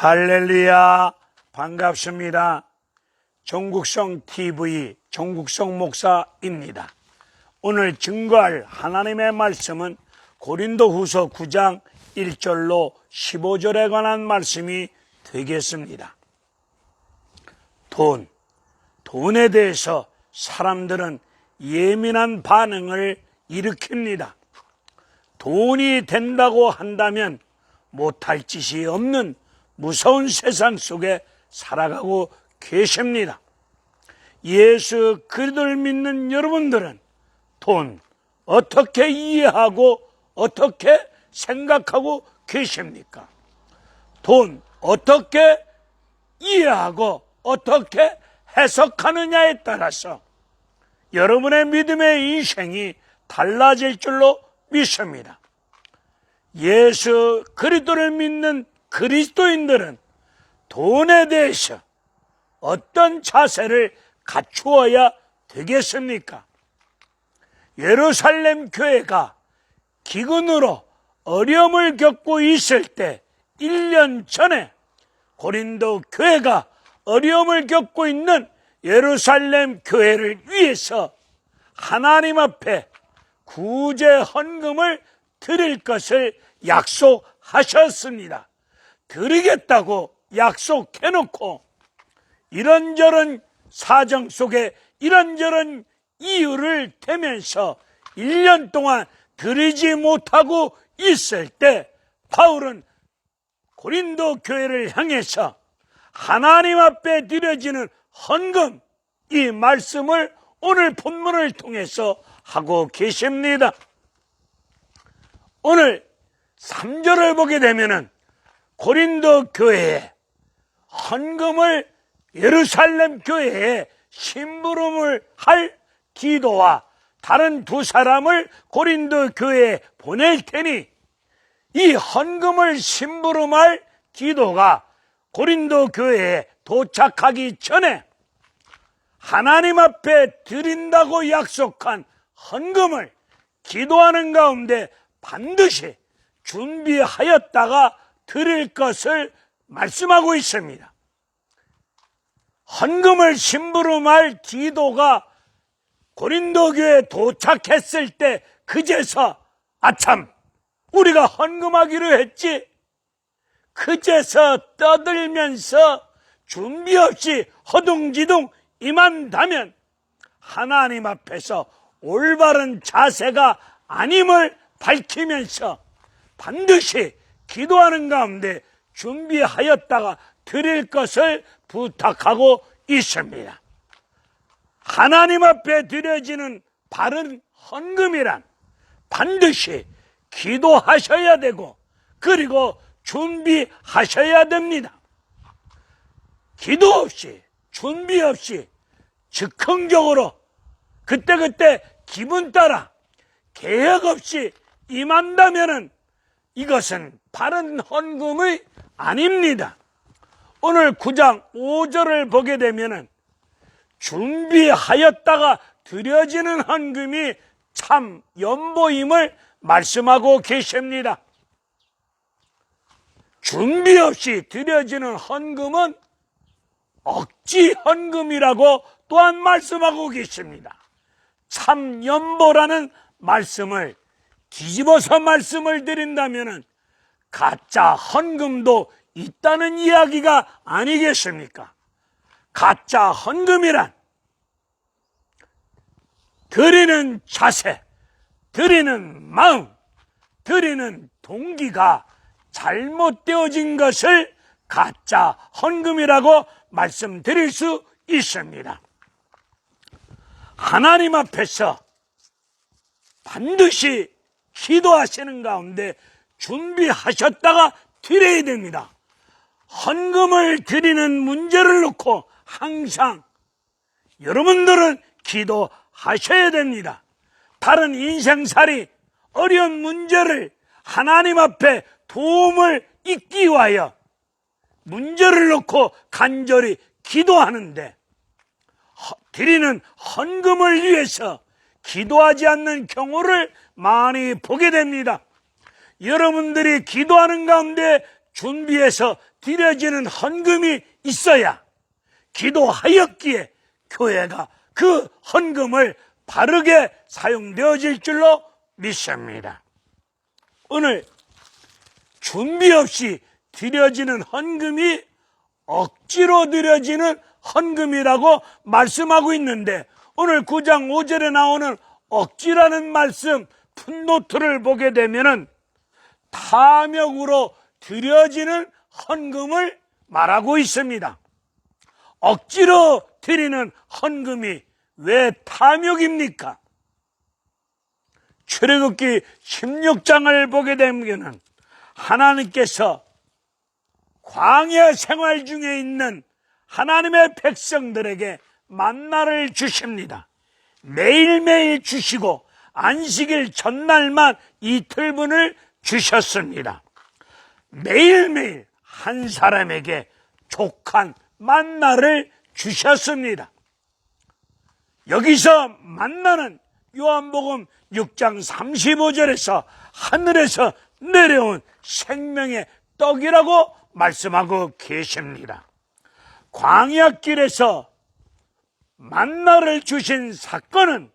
할렐루야, 반갑습니다. 종국성 TV 종국성 목사입니다. 오늘 증거할 하나님의 말씀은 고린도후서 9장 1절로 15절에 관한 말씀이 되겠습니다. 돈에 대해서 사람들은 예민한 반응을 일으킵니다. 돈이 된다고 한다면 못할 짓이 없는 무서운 세상 속에 살아가고 계십니다. 예수 그리스도를 믿는 여러분들은 돈 어떻게 이해하고 어떻게 생각하고 계십니까? 돈 어떻게 이해하고 어떻게 해석하느냐에 따라서 여러분의 믿음의 인생이 달라질 줄로 믿습니다. 예수 그리스도를 믿는 그리스도인들은 돈에 대해서 어떤 자세를 갖추어야 되겠습니까? 예루살렘 교회가 기근으로 어려움을 겪고 있을 때 1년 전에 고린도 교회가 어려움을 겪고 있는 예루살렘 교회를 위해서 하나님 앞에 구제 헌금을 드릴 것을 약속하셨습니다. 드리겠다고 약속해놓고 이런저런 사정 속에 이런저런 이유를 대면서 1년 동안 드리지 못하고 있을 때 바울은 고린도 교회를 향해서 하나님 앞에 드려지는 헌금, 이 말씀을 오늘 본문을 통해서 하고 계십니다. 오늘 3절을 보게 되면은 고린도 교회에 헌금을 예루살렘 교회에 심부름을 할 디도와 다른 두 사람을 고린도 교회에 보낼 테니 이 헌금을 심부름할 디도가 고린도 교회에 도착하기 전에 하나님 앞에 드린다고 약속한 헌금을 기도하는 가운데 반드시 준비하였다가 드릴 것을 말씀하고 있습니다. 헌금을 심부름할 디도가 고린도 교회에 도착했을 때 그제서 아참 우리가 헌금하기로 했지, 그제서 떠들면서 준비 없이 허둥지둥 임한다면 하나님 앞에서 올바른 자세가 아님을 밝히면서 반드시 기도하는 가운데 준비하였다가 드릴 것을 부탁하고 있습니다. 하나님 앞에 드려지는 바른 헌금이란 반드시 기도하셔야 되고 그리고 준비하셔야 됩니다. 기도 없이 준비 없이 즉흥적으로 그때그때 기분 따라 계획 없이 임한다면 이것은 바른 헌금이 아닙니다. 오늘 9장 5절을 보게 되면 준비하였다가 드려지는 헌금이 참 연보임을 말씀하고 계십니다. 준비 없이 드려지는 헌금은 억지 헌금이라고 또한 말씀하고 계십니다. 참 연보라는 말씀을 뒤집어서 말씀을 드린다면 가짜 헌금도 있다는 이야기가 아니겠습니까? 가짜 헌금이란 드리는 자세, 드리는 마음, 드리는 동기가 잘못되어진 것을 가짜 헌금이라고 말씀드릴 수 있습니다. 하나님 앞에서 반드시 기도하시는 가운데 준비하셨다가 드려야 됩니다. 헌금을 드리는 문제를 놓고 항상 여러분들은 기도하셔야 됩니다. 다른 인생살이 어려운 문제를 하나님 앞에 도움을 잊기 위하여 문제를 놓고 간절히 기도하는데 드리는 헌금을 위해서 기도하지 않는 경우를 많이 보게 됩니다. 여러분들이 기도하는 가운데 준비해서 드려지는 헌금이 있어야 기도하였기에 교회가 그 헌금을 바르게 사용되어질 줄로 믿습니다. 오늘 준비 없이 드려지는 헌금이 억지로 드려지는 헌금이라고 말씀하고 있는데, 오늘 9장 5절에 나오는 억지라는 말씀 풋노트를 보게 되면은 탐욕으로 드려지는 헌금을 말하고 있습니다. 억지로 드리는 헌금이 왜 탐욕입니까? 출애굽기 16장을 보게 되면 하나님께서 광야 생활 중에 있는 하나님의 백성들에게 만나를 주십니다. 매일매일 주시고 안식일 전날만 이틀분을 주셨습니다. 매일매일 한 사람에게 족한 만나를 주셨습니다. 여기서 만나는 요한복음 6장 35절에서 하늘에서 내려온 생명의 떡이라고 말씀하고 계십니다. 광야길에서 만나를 주신 사건은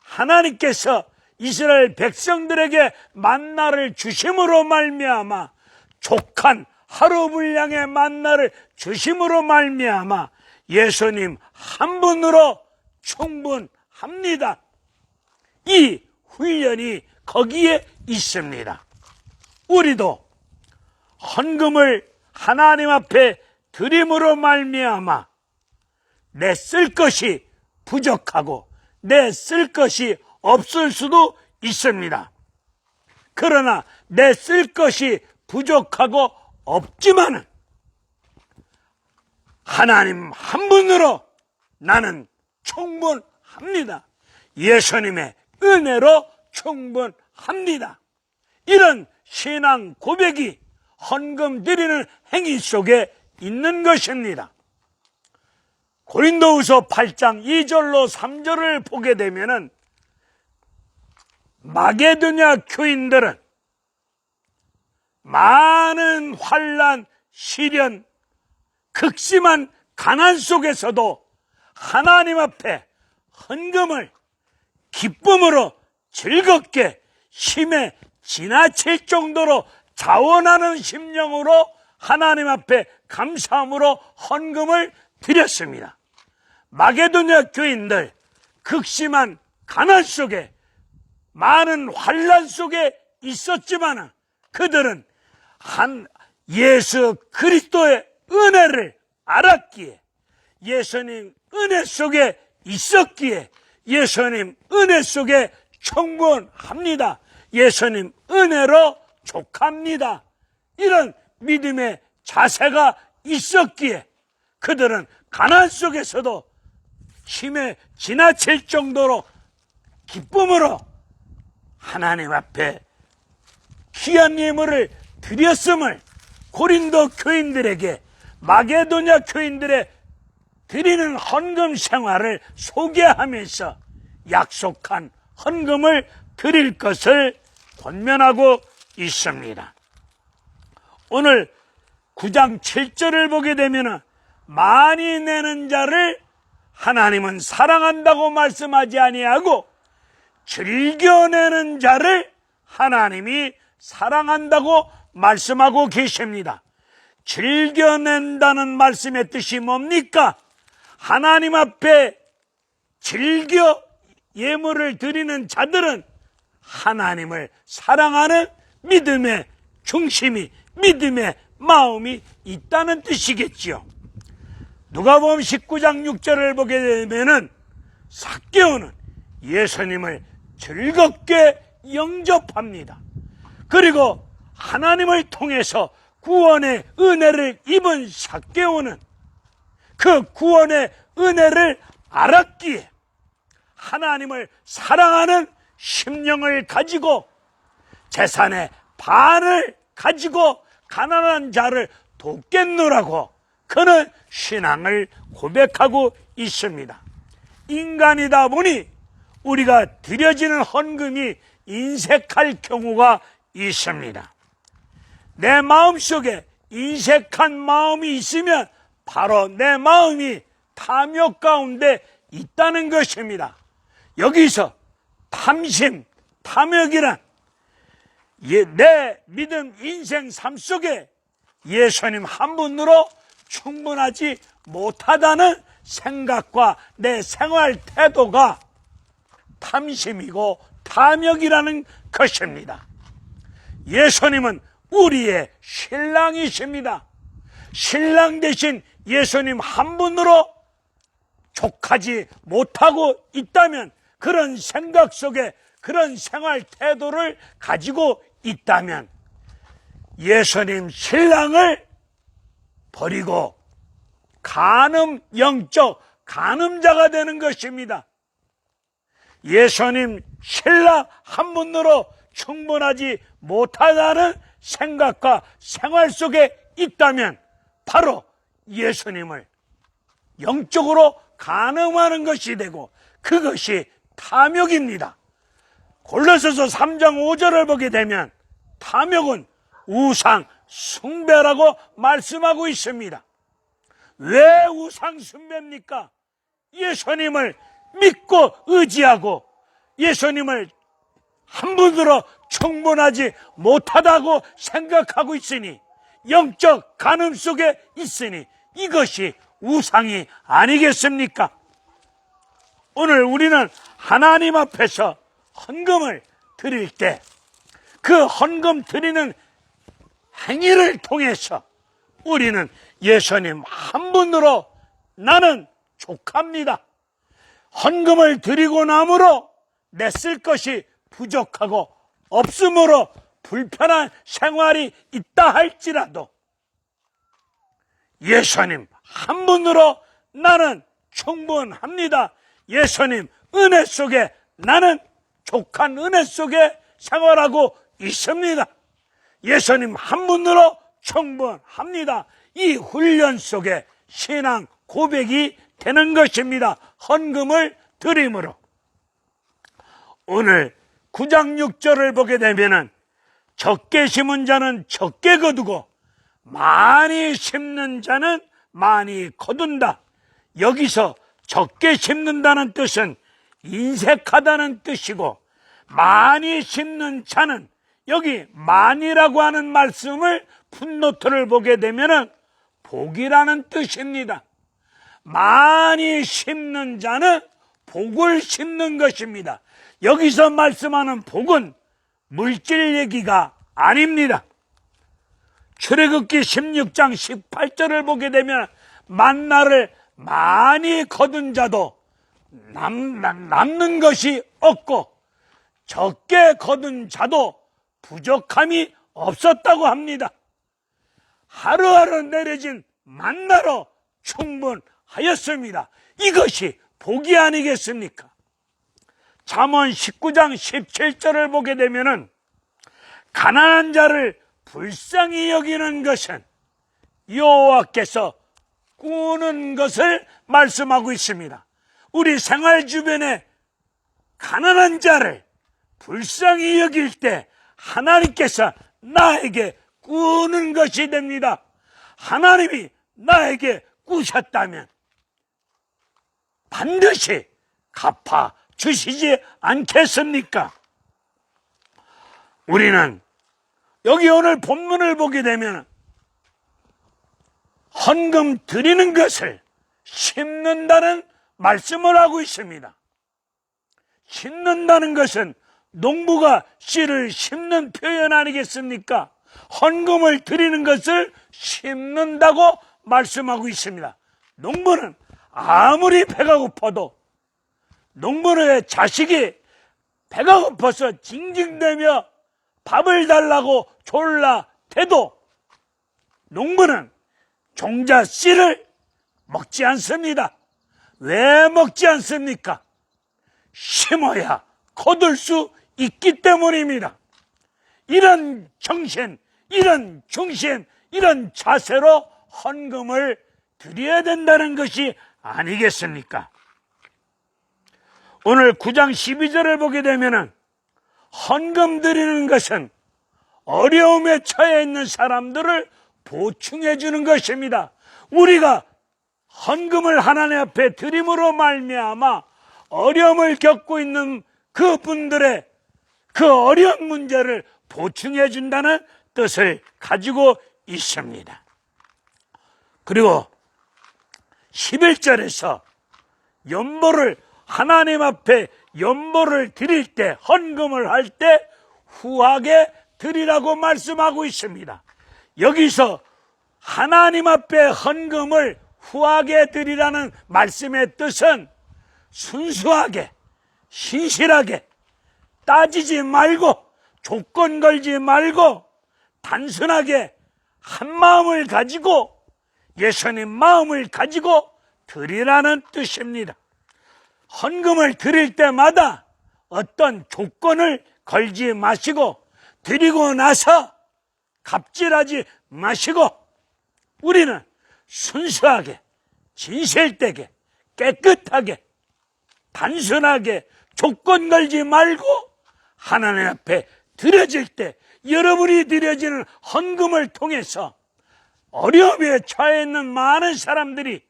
하나님께서 이스라엘 백성들에게 만나를 주심으로 말미암아 족한 하루 분량의 만나를 주심으로 말미암아 예수님 한 분으로 충분합니다. 이 훈련이 거기에 있습니다. 우리도 헌금을 하나님 앞에 드림으로 말미암아 내 쓸 것이 부족하고 내 쓸 것이 없을 수도 있습니다. 그러나 내 쓸 것이 부족하고 없지만은 하나님 한 분으로 나는 충분합니다. 예수님의 은혜로 충분합니다. 이런 신앙 고백이 헌금 드리는 행위 속에 있는 것입니다. 고린도후서 8장 2절로 3절을 보게 되면은 마게도냐 교인들은 많은 환난, 시련, 극심한 가난 속에서도 하나님 앞에 헌금을 기쁨으로 즐겁게 힘에 지나칠 정도로 자원하는 심령으로 하나님 앞에 감사함으로 헌금을 드렸습니다. 마게도냐 교인들 극심한 가난 속에 많은 환난 속에 있었지만 그들은 예수 그리스도의 은혜를 알았기에, 예수님 은혜 속에 있었기에 예수님 은혜 속에 충분합니다. 예수님 은혜로 족합니다. 이런 믿음의 자세가 있었기에 그들은 가난 속에서도 힘에 지나칠 정도로 기쁨으로 하나님 앞에 귀한 예물을 드렸음을 고린도 교인들에게, 마게도냐 교인들의 드리는 헌금 생활을 소개하면서 약속한 헌금을 드릴 것을 권면하고 있습니다. 오늘 9장 7절을 보게 되면 많이 내는 자를 하나님은 사랑한다고 말씀하지 아니하고 즐겨내는 자를 하나님이 사랑한다고 말씀하고 계십니다. 즐겨낸다는 말씀의 뜻이 뭡니까? 하나님 앞에 즐겨 예물을 드리는 자들은 하나님을 사랑하는 믿음의 중심이, 믿음의 마음이 있다는 뜻이겠지요. 누가복음 19장 6절을 보게 되면은 삭개오는 예수님을 즐겁게 영접합니다. 그리고 하나님을 통해서 구원의 은혜를 입은 삭개오는 그 구원의 은혜를 알았기에 하나님을 사랑하는 심령을 가지고 재산의 반을 가지고 가난한 자를 돕겠노라고 그는 신앙을 고백하고 있습니다. 인간이다 보니 우리가 드려지는 헌금이 인색할 경우가 있습니다. 내 마음속에 인색한 마음이 있으면 바로 내 마음이 탐욕 가운데 있다는 것입니다. 여기서 탐심, 탐욕이란 내 믿음 인생 삶 속에 예수님 한 분으로 충분하지 못하다는 생각과 내 생활 태도가 탐심이고 탐욕이라는 것입니다. 예수님은 우리의 신랑이십니다. 신랑 대신 예수님 한 분으로 족하지 못하고 있다면, 그런 생각 속에 그런 생활 태도를 가지고 있다면 예수님 신랑을 버리고 영적 간음자가 되는 것입니다. 예수님 신랑 한 분으로 충분하지 못하다는 생각과 생활 속에 있다면 바로 예수님을 영적으로 간음하는 것이 되고, 그것이 탐욕입니다. 골로새서 3장 5절을 보게 되면 탐욕은 우상 숭배라고 말씀하고 있습니다. 왜 우상 숭배입니까? 예수님을 믿고 의지하고 예수님을 한 분으로 충분하지 못하다고 생각하고 있으니, 영적 간음 속에 있으니 이것이 우상이 아니겠습니까? 오늘 우리는 하나님 앞에서 헌금을 드릴 때 그 헌금 드리는 행위를 통해서 우리는 예수님 한 분으로 나는 족합니다. 헌금을 드리고 남으로 내 쓸 것이 부족하고 없으므로 불편한 생활이 있다 할지라도 예수님 한 분으로 나는 충분합니다. 예수님 은혜 속에 나는 족한 은혜 속에 생활하고 있습니다. 예수님 한 분으로 충분합니다. 이 훈련 속에 신앙 고백이 되는 것입니다. 헌금을 드림으로. 오늘 9장 6절을 보게 되면은 적게 심은 자는 적게 거두고 많이 심는 자는 많이 거둔다. 여기서 적게 심는다는 뜻은 인색하다는 뜻이고, 많이 심는 자는, 여기 많이라고 하는 말씀을 풋노트를 보게 되면은 복이라는 뜻입니다. 많이 심는 자는 복을 심는 것입니다. 여기서 말씀하는 복은 물질 얘기가 아닙니다. 출애굽기 16장 18절을 보게 되면 만나를 많이 거둔 자도 남는 것이 없고 적게 거둔 자도 부족함이 없었다고 합니다. 하루하루 내려진 만나로 충분하였습니다. 이것이 복이 아니겠습니까? 잠언 19장 17절을 보게 되면은 가난한 자를 불쌍히 여기는 것은 여호와께서 꾸는 것을 말씀하고 있습니다. 우리 생활 주변에 가난한 자를 불쌍히 여길 때 하나님께서 나에게 꾸는 것이 됩니다. 하나님이 나에게 꾸셨다면 반드시 갚아 주시지 않겠습니까? 우리는 여기 오늘 본문을 보게 되면 헌금 드리는 것을 심는다는 말씀을 하고 있습니다. 심는다는 것은 농부가 씨를 심는 표현 아니겠습니까? 헌금을 드리는 것을 심는다고 말씀하고 있습니다. 농부는 아무리 배가 고파도, 농부의 자식이 배가 고파서 징징대며 밥을 달라고 졸라대도 농부는 종자 씨를 먹지 않습니다. 왜 먹지 않습니까? 심어야 거둘 수 있기 때문입니다. 이런 정신, 이런 중심, 이런 자세로 헌금을 드려야 된다는 것이 아니겠습니까? 오늘 9장 12절을 보게 되면은 헌금 드리는 것은 어려움에 처해 있는 사람들을 보충해 주는 것입니다. 우리가 헌금을 하나님 앞에 드림으로 말미암아 어려움을 겪고 있는 그분들의 그 어려운 문제를 보충해 준다는 뜻을 가지고 있습니다. 그리고 11절에서 연보를 하나님 앞에 연보를 드릴 때, 헌금을 할 때 후하게 드리라고 말씀하고 있습니다. 여기서 하나님 앞에 헌금을 후하게 드리라는 말씀의 뜻은 순수하게, 신실하게, 따지지 말고, 조건 걸지 말고, 단순하게 한 마음을 가지고, 예수님 마음을 가지고 드리라는 뜻입니다. 헌금을 드릴 때마다 어떤 조건을 걸지 마시고, 드리고 나서 갑질하지 마시고, 우리는 순수하게, 진실되게, 깨끗하게, 단순하게 조건 걸지 말고 하나님 앞에 드려질 때, 여러분이 드려지는 헌금을 통해서 어려움에 처해 있는 많은 사람들이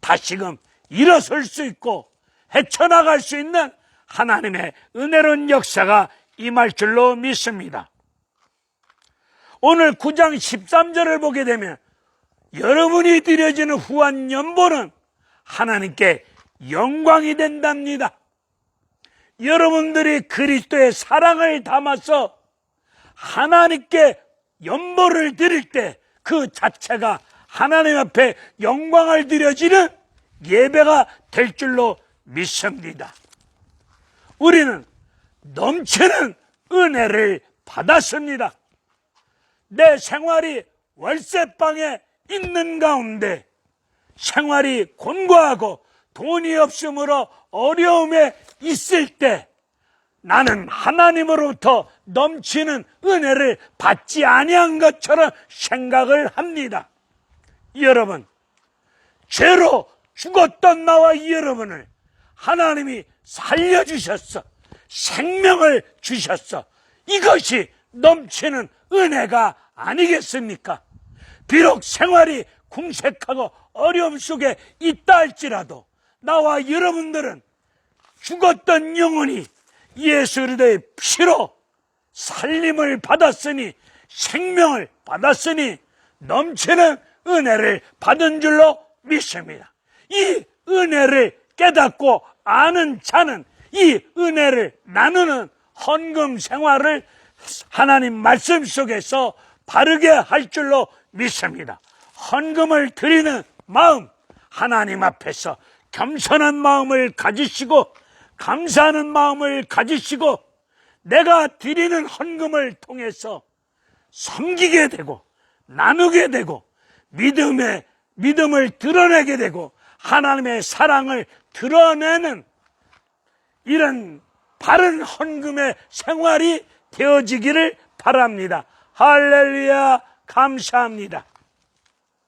다시금 일어설 수 있고 헤쳐나갈 수 있는 하나님의 은혜로운 역사가 임할 줄로 믿습니다. 오늘 9장 13절을 보게 되면 여러분이 드려지는 후한 연보는 하나님께 영광이 된답니다. 여러분들이 그리스도의 사랑을 담아서 하나님께 연보를 드릴 때 그 자체가 하나님 앞에 영광을 드려지는 예배가 될 줄로 믿습니다. 우리는 넘치는 은혜를 받았습니다. 내 생활이 월세방에 있는 가운데 생활이 곤고하고 돈이 없으므로 어려움에 있을 때 나는 하나님으로부터 넘치는 은혜를 받지 아니한 것처럼 생각을 합니다. 여러분, 죄로 죽었던 나와 여러분을 하나님이 살려주셨어. 생명을 주셨어. 이것이 넘치는 은혜가 아니겠습니까? 비록 생활이 궁색하고 어려움 속에 있다 할지라도 나와 여러분들은 죽었던 영혼이 예수 그리스도의 피로 살림을 받았으니, 생명을 받았으니 넘치는 은혜를 받은 줄로 믿습니다. 이 은혜를 깨닫고 아는 자는 이 은혜를 나누는 헌금 생활을 하나님 말씀 속에서 바르게 할 줄로 믿습니다. 헌금을 드리는 마음, 하나님 앞에서 겸손한 마음을 가지시고 감사하는 마음을 가지시고 내가 드리는 헌금을 통해서 섬기게 되고 나누게 되고 믿음을 드러내게 되고 하나님의 사랑을 드러내는 이런 바른 헌금의 생활이 되어지기를 바랍니다. 할렐루야, 감사합니다.